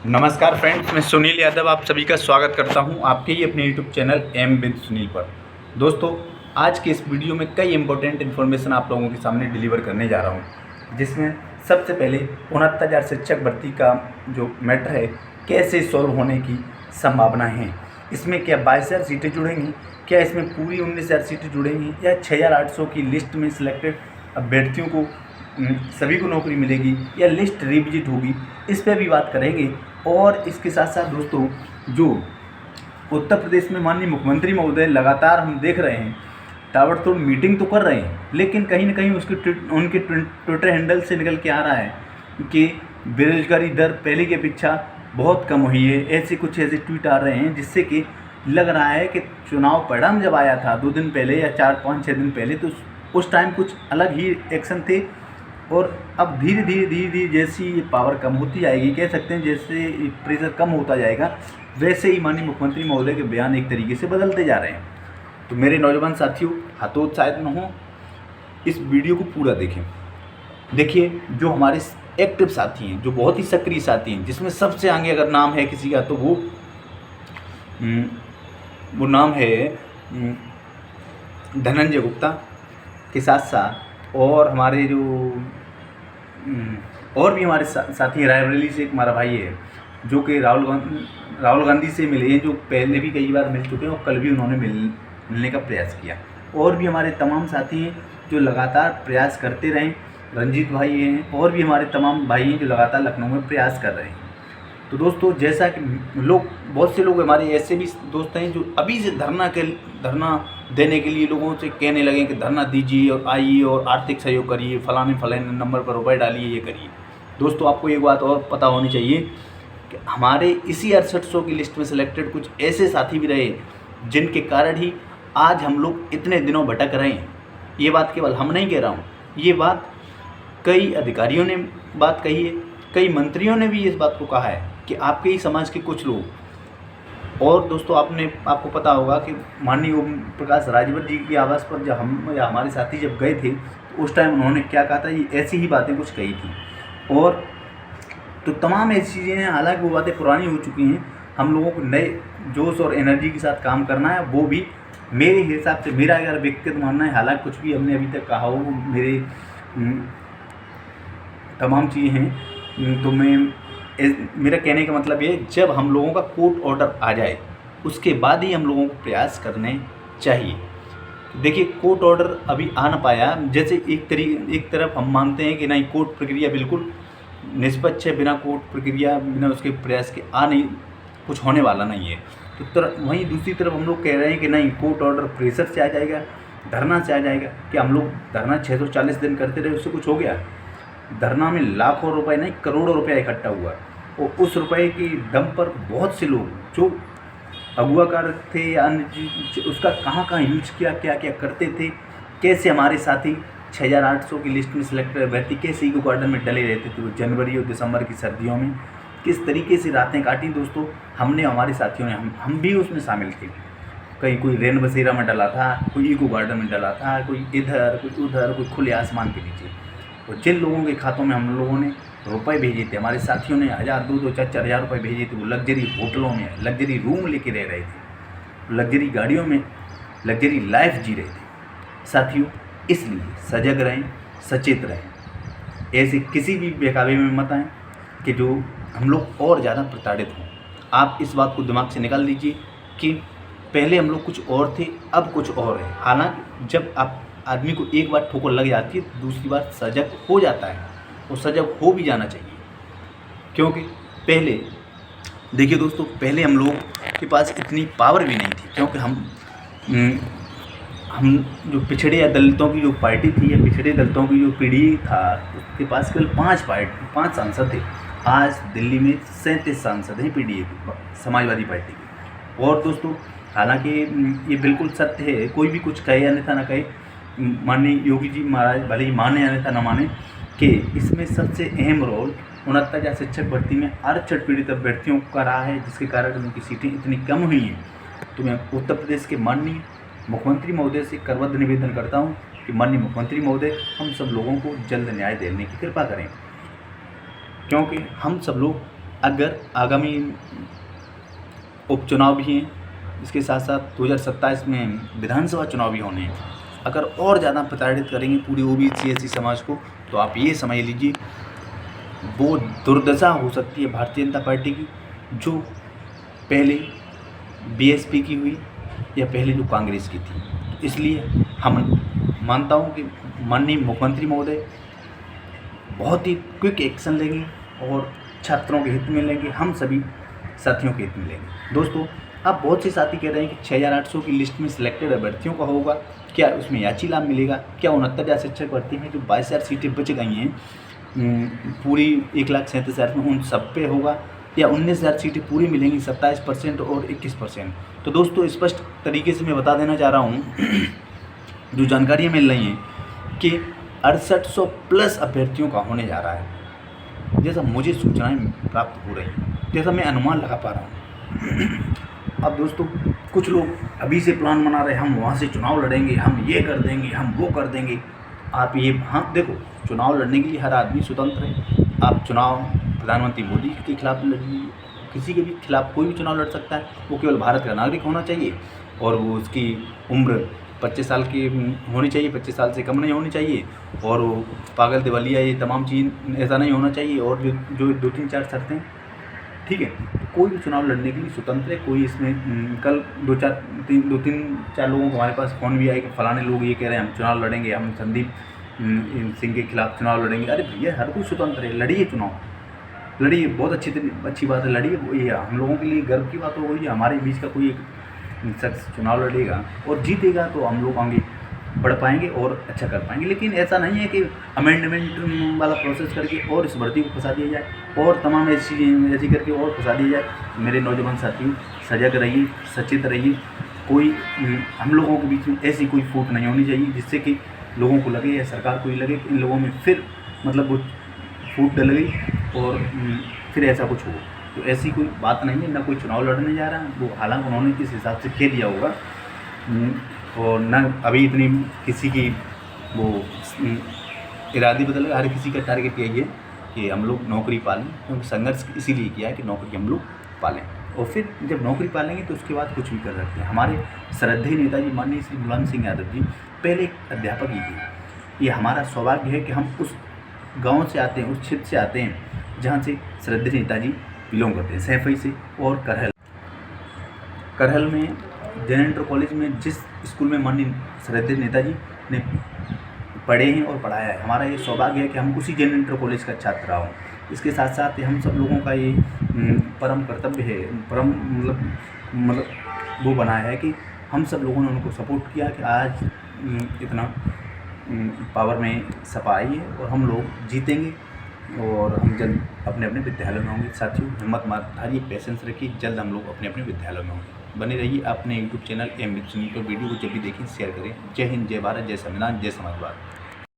नमस्कार फ्रेंड्स, मैं सुनील यादव आप सभी का स्वागत करता हूं आपके ही अपने YouTube channel M with Sunil पर। दोस्तों, आज के इस वीडियो में कई इंपॉर्टेंट इन्फॉर्मेशन आप लोगों के सामने डिलीवर करने जा रहा हूं, जिसमें सबसे पहले 69,000 शिक्षक भर्ती का जो मैटर है कैसे सॉल्व होने की संभावनाएँ हैं। इसमें क्या 22,000 सीटें जुड़ेंगी, क्या इसमें पूरी 19,000 सीटें जुड़ेंगी, या 6,800 की लिस्ट में सिलेक्टेड अभ्यर्थियों को सभी को नौकरी मिलेगी, या लिस्ट रिविजिट होगी, इस पर भी बात करेंगे। और इसके साथ साथ दोस्तों, जो उत्तर प्रदेश में माननीय मुख्यमंत्री महोदय लगातार हम देख रहे हैं ताबड़तोड़ मीटिंग तो कर रहे हैं, लेकिन कहीं ना कहीं उनके ट्विटर हैंडल से निकल के आ रहा है कि बेरोजगारी दर पहले की अपेक्षा बहुत कम हुई है। ऐसे ट्वीट आ रहे हैं जिससे कि लग रहा है कि चुनाव परिणाम जब आया था 2 दिन पहले या 4-5-6 दिन पहले, तो उस टाइम कुछ अलग ही एक्शन थे। और अब धीरे धीरे जैसी ये पावर कम होती जाएगी, कह सकते हैं जैसे प्रेशर कम होता जाएगा, वैसे ही माननीय मुख्यमंत्री महोदय के बयान एक तरीके से बदलते जा रहे हैं। तो मेरे नौजवान साथियों, हतोत्साहित न हो, इस वीडियो को पूरा देखें। देखिए, जो हमारे एक्टिव साथी हैं, जो बहुत ही सक्रिय साथी हैं, जिसमें सबसे आगे अगर नाम है किसी का तो वो नाम है धनंजय गुप्ता के साथ साथ, और हमारे जो और भी हमारे साथी रायबरेली से एक हमारा भाई है जो कि राहुल गांधी से मिले हैं, जो पहले भी कई बार मिल चुके हैं और कल भी उन्होंने मिलने का प्रयास किया। और भी हमारे तमाम साथी हैं जो लगातार प्रयास करते रहें, रंजीत भाई हैं, और भी हमारे तमाम भाई हैं जो लगातार लखनऊ में प्रयास कर रहे हैं। तो दोस्तों, जैसा कि बहुत से लोग हमारे ऐसे भी दोस्त हैं जो अभी से धरना देने के लिए लोगों से कहने लगे कि धरना दीजिए और आइए और आर्थिक सहयोग करिए, फलाने नंबर पर रुपए डालिए, ये करिए। दोस्तों, आपको एक बात और पता होनी चाहिए कि हमारे इसी 6800 की लिस्ट में सिलेक्टेड कुछ ऐसे साथी भी रहे जिनके कारण ही आज हम लोग इतने दिनों भटक रहे हैं। ये बात केवल हम नहीं कह रहा हूँ, ये बात कई अधिकारियों ने बात कही है, कई मंत्रियों ने भी इस बात को कहा है कि आपके ही समाज के कुछ लोग। और दोस्तों, आपको पता होगा कि माननीय ओम प्रकाश राजभर जी की आवास पर जब हम या हमारे साथी जब गए थे, तो उस टाइम उन्होंने क्या कहा था, ये ऐसी ही बातें कुछ कही थी। और तो तमाम ऐसी चीज़ें हैं, हालांकि वो बातें पुरानी हो चुकी हैं। हम लोगों को नए जोश और एनर्जी के साथ काम करना है, वो भी मेरे हिसाब से, मेरा अगर व्यक्तिगत मानना है, हालांकि कुछ भी हमने अभी तक कहा हो, मेरे तमाम चीज़ें हैं, तो मेरा कहने का मतलब ये, जब हम लोगों का कोर्ट ऑर्डर आ जाए उसके बाद ही हम लोगों को प्रयास करने चाहिए। देखिए, कोर्ट ऑर्डर अभी आ ना पाया, जैसे एक तरफ हम मानते हैं कि नहीं, कोर्ट प्रक्रिया बिल्कुल निष्पक्ष है, बिना कोर्ट प्रक्रिया, बिना उसके प्रयास के कुछ होने वाला नहीं है। तो वहीं दूसरी तरफ हम लोग कह रहे हैं कि नहीं, कोर्ट ऑर्डर प्रेशर से आ जाएगा, धरना से आ जाएगा। कि हम लोग धरना 640 दिन करते रहे, उससे कुछ हो गया? धरना में लाखों रुपए नहीं, करोड़ों रुपया इकट्ठा हुआ, और उस रुपए के दम पर बहुत से लोग जो अगुवाकार थे या अन्य उसका कहाँ यूज किया, क्या क्या करते थे, कैसे हमारे साथी 6,800 की लिस्ट में सिलेक्ट अभ्यर्थी कैसे इको गार्डन में डले रहते थे वो जनवरी और दिसंबर की सर्दियों में, किस तरीके से रातें काटी। दोस्तों, हमने, हमारे साथियों ने, हम भी उसमें शामिल थे। कहीं कोई रेन बसेरा में डला था, कोई इको गार्डन में डला था, कोई इधर, कोई उधर, कोई खुले आसमान के नीचे। और जिन लोगों के खातों में हम लोगों ने रुपए भेजे थे, हमारे साथियों ने 1,000, 2,000, 4,000 रुपये भेजे थे, वो लग्जरी होटलों में लग्जरी रूम लेके रह रहे थे, लग्जरी गाड़ियों में लग्जरी लाइफ जी रहे थे। साथियों, इसलिए सजग रहें, सचेत रहें, ऐसे किसी भी बहकावे में मत आएँ कि जो हम लोग और ज़्यादा प्रताड़ित हों। आप इस बात को दिमाग से निकाल दीजिए कि पहले हम लोग कुछ और थे, अब कुछ और है। हालांकि जब आदमी को एक बार ठोकर लग जाती है, दूसरी बार सजग हो जाता है, और सजग हो भी जाना चाहिए। क्योंकि पहले देखिए दोस्तों, पहले हम लोग के पास इतनी पावर भी नहीं थी, क्योंकि हम जो पिछड़े या दलितों की जो पार्टी थी, या पिछड़े दलितों की जो पीढ़ी था, उसके पास केवल 5 सांसद थे। आज दिल्ली में 37 सांसद हैं पीडीए समाजवादी पार्टी के। और दोस्तों, हालांकि ये बिल्कुल सत्य है, कोई भी कुछ कहे अन्यथा ना कहे, माननीय योगी जी महाराज भले ही माने अन्यथा न माने, कि इसमें सबसे अहम रोल 69,000 शिक्षक भर्ती में आरक्षण पीड़ित अभ्यर्थियों का रहा है, जिसके कारण उनकी सीटें इतनी कम हुई हैं। तो मैं उत्तर प्रदेश के माननीय मुख्यमंत्री महोदय से करबद्ध निवेदन करता हूं कि माननीय मुख्यमंत्री महोदय, हम सब लोगों को जल्द न्याय देने की कृपा करें, क्योंकि हम सब लोग अगर आगामी उपचुनाव भी हैं, इसके साथ साथ 2027 में विधानसभा चुनाव भी होने हैं, अगर और ज़्यादा प्रताड़ित करेंगे पूरी ओबीसी एससी समाज को, तो आप ये समझ लीजिए वो दुर्दशा हो सकती है भारतीय जनता पार्टी की, जो पहले बीएसपी की हुई या पहले जो कांग्रेस की थी। इसलिए हम मानता हूँ कि माननीय मुख्यमंत्री महोदय बहुत ही क्विक एक्शन लेंगे और छात्रों के हित में लेंगे, हम सभी साथियों के हित में लेंगे। दोस्तों, अब बहुत से साथी कह रहे हैं कि 6,800 की लिस्ट में सिलेक्टेड अभ्यर्थियों का होगा, क्या उसमें याची लाभ मिलेगा, क्या 69,000 शिक्षक भर्ती में जो 22,000 सीटें बच गई हैं पूरी 1,37,000 में, उन सब पे होगा, या 19,000 सीटें पूरी मिलेंगी 27% और 21%। तो दोस्तों, स्पष्ट तरीके से मैं बता देना चाह रहा हूँ जो जानकारियाँ मिल रही हैं कि 6800 प्लस अभ्यर्थियों का होने जा रहा है, जैसा मुझे सूचनाएं प्राप्त हो रही हैं, जैसा मैं अनुमान लगा पा रहा हूँ। अब दोस्तों, कुछ लोग अभी से प्लान बना रहे हैं, हम वहाँ से चुनाव लड़ेंगे, हम ये कर देंगे, हम वो कर देंगे। आप ये, हाँ देखो, चुनाव लड़ने के लिए हर आदमी स्वतंत्र है। आप चुनाव प्रधानमंत्री मोदी के खिलाफ लड़िए, किसी के भी खिलाफ कोई भी चुनाव लड़ सकता है। वो केवल भारत का नागरिक होना चाहिए और वो उसकी उम्र 25 साल की होनी चाहिए, 25 साल से कम नहीं होनी चाहिए, और वो पागल दिवालिया ये तमाम चीज़ ऐसा नहीं होना चाहिए, और जो 2-3-4 शर्तें, ठीक है। कोई भी चुनाव लड़ने के लिए स्वतंत्र है। कोई इसमें कल 2-3-4 लोगों को हमारे पास फ़ोन भी आए कि फलाने लोग ये कह रहे हैं हम चुनाव लड़ेंगे, हम संदीप सिंह के खिलाफ चुनाव लड़ेंगे। अरे भैया, हर कोई स्वतंत्र है, लड़िए चुनाव, लड़िए, बहुत अच्छी बात है, लड़िए। ये हम लोगों के लिए गर्व की बात हो गई है, हमारे बीच का कोई एक शख्स चुनाव लड़ेगा और जीतेगा तो हम लोग आगे बढ़ पाएंगे और अच्छा कर पाएंगे। लेकिन ऐसा नहीं है कि अमेंडमेंट वाला प्रोसेस करके और इस भर्ती को फंसा दिया जाए और तमाम ऐसी करके और फंसा दिया जाए। मेरे नौजवान साथियों, सजग रहिए, सचेत रहिए। कोई हम लोगों के बीच में ऐसी कोई फूट नहीं होनी चाहिए जिससे कि लोगों को लगे या सरकार को ही लगे कि इन लोगों में फिर मतलब वो फूट डल गई और फिर ऐसा कुछ हो। तो ऐसी कोई बात नहीं है, ना कोई चुनाव लड़ने जा रहा है वो, हालांकि उन्होंने किस हिसाब से कह दिया होगा, और न अभी इतनी किसी की वो इरादे बदल। हर किसी का टारगेट यही है कि हम लोग नौकरी पालें, क्योंकि संघर्ष इसीलिए किया है कि नौकरी हम लोग पालें, और फिर जब नौकरी पालेंगे तो उसके बाद कुछ भी कर सकते हैं। हमारे श्रद्धेय नेताजी माननीय श्री मुलायम सिंह यादव जी पहले एक अध्यापक ही थे। ये हमारा सौभाग्य है कि हम उस गांव से आते हैं, उस क्षेत्र से आते हैं जहाँ से श्रद्धेय नेताजी बिलोंग करते हैं, सैफई से और करहल में जैन इंटर कॉलेज में जिस स्कूल में माननीय श्रद्धेय नेताजी ने पढ़े हैं और पढ़ाया है। हमारा ये सौभाग्य है कि हम उसी जैन इंटर कॉलेज का छात्र रहा हूँ। इसके साथ साथ हम सब लोगों का ये परम कर्तव्य है, परम मतलब वो बनाया है कि हम सब लोगों ने उनको सपोर्ट किया कि आज इतना पावर में सपा आई है और हम लोग जीतेंगे और हम जल्द अपने अपने विद्यालय में होंगे। साथियों, हिम्मत मत हारिए, पेशेंस रखिए, जल्द हम लोग अपने अपने विद्यालय में होंगे। बने रहिए अपने यूट्यूब चैनल एम मित्र सुनील को। वीडियो को जब भी देखें शेयर करें। जय हिंद, जय भारत, जय संविधान, जय समाजवाद।